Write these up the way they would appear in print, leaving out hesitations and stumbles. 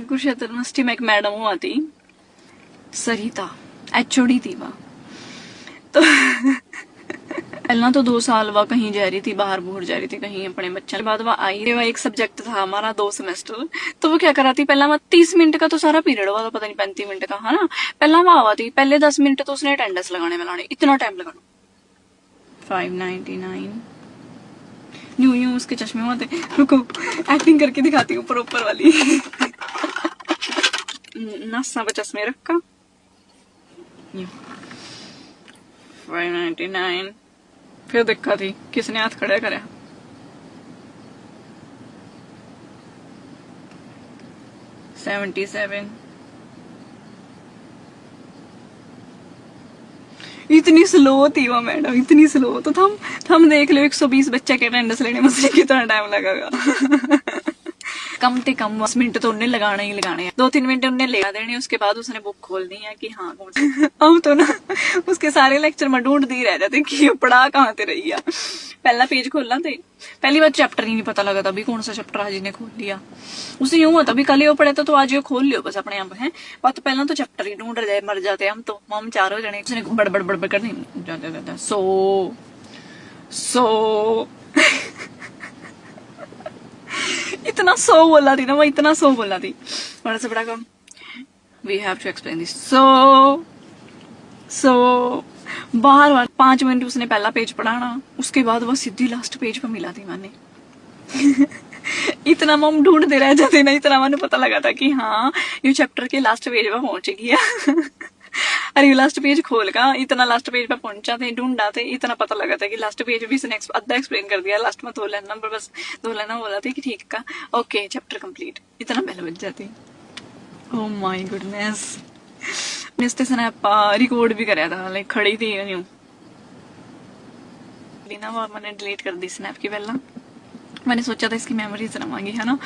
Kurukshetra university में एक madam हुआ थी, सरिता एचओडी थी वह। तो पहला तो 2 साल वह कहीं जा रही थी, बाहर बूहर जा रही थी कहीं अपने बच्चे के बाद वह आई। वह एक सब्जेक्ट था हमारा 2 सेमेस्टर, तो वो क्या करा थी, पहला वह 30 मिनट का तो सारा पीरियड हुआ था, पता नहीं 35 मिनट का है ना। पहला वह आवा थी, पहले 10 मिनट तो उसने अटेंडेंस लगाने में लाने, इतना टाइम लगाना। 599 यूं यूं उसके चश्मे होते। रुको एक्टिंग करके दिखाती हूँ प्रॉपर वाली। नसा पे चश्मे रखा 599 फिर देखा थी किसने हाथ खड़ा करा 77 इतनी स्लो थी वो मैडम, इतनी स्लो। तो हम देख लो 120 बच्चे के अटेंडेंस लेने में कितना टाइम लगेगा। कम से कम 10 मिनट तो उन्हें लगाने ही लगाने हैं, 2-3 मिनट उन्हें लगा देने, उसके बाद उसने बुक खोलनी है कि हाँ कौन सा। अब तो ना उसके सारे लेक्चर में ढूंढती रह जाते कि ये पढ़ा कहाँ ते रही है। पहला पेज खोलना थे, पहली बार चैप्टर ही नहीं पता लगा था, अभी कौन सा चैप्टर आज ने खोल लिया। उसे यूं हुआ था अभी कल ही वो पढ़े तो आज ये खोल लियो बस अपने आप है। बात पहला तो चैप्टर ही ढूंढ रहे मर जाते हम तो, हम चारों जने उसने बड़बड़ बड़बड़ करनी जाते सो इतना सो बोला थी ना वो, इतना सो बोला थी। बड़ा से बड़ा कौन, we have to explain this so बार बार 5 मिनट उसने पहला पेज पढ़ाना, उसके बाद वो सीधी लास्ट पेज पर मिला थी मैंने। इतना हम ढूंढते रह जाते ना, इतना मैंने पता लगा था कि हाँ ये चैप्टर के लास्ट पेज पर पहुंचेगी। अरे लास्ट पेज खोल का, इतना लास्ट पेज पे पहुंचा थे, ढूंढा थे, इतना पता लगा था कि लास्ट पेज भी इसने आधा एक्सप्लेन कर दिया, लास्ट में 2 लाइन नंबर बस 2 लाइन बोला था कि ठीक का ओके चैप्टर कंप्लीट, इतना पहले बच जाती। ओह माय गुडनेस, इसने स्नैप रिकॉर्ड भी कराया था, लाइक खड़ी थी यूं बिना, वो मैंने डिलीट कर दी स्नैप की पहला। मैंने सोचा था इसकी मेमोरीज रवांगी है ना,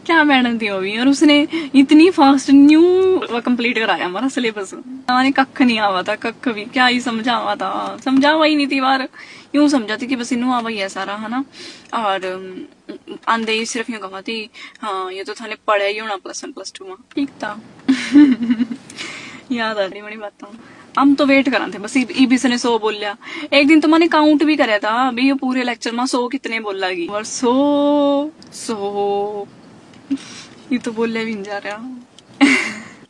क्या मैडम थी वो भी। और उसने इतनी फास्ट न्यू कंप्लीट कराया हमारा सिलेबस, हमारे कख नहीं आवा था, कख भी क्या ही समझावा था, समझावा ही नहीं थी बार, यूं समझाती कि बस इनू आवा ही है सारा है ना। और आंदे ही सिर्फ यूं कहा थी हाँ ये तो थाने पढ़ा ही होना +1 +2 में, ठीक था। याद आ रही बड़ी बात। हम तो वेट करा थे बस, ईबीस ने 100 बोल लिया। एक दिन तो मैंने काउंट भी कराया था अभी ये पूरे लेक्चर में 100 कितने बोल लगी, और 100 ये तो बोल भी नहीं जा रहा।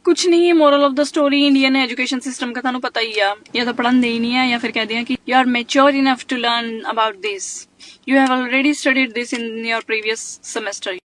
कुछ नहीं है moral of the story, Indian education system का थानू पता ही है, या तो पढ़ाते ही नहीं है या फिर कह दिया कि you are mature enough to learn about this, you have already studied this in your previous semester.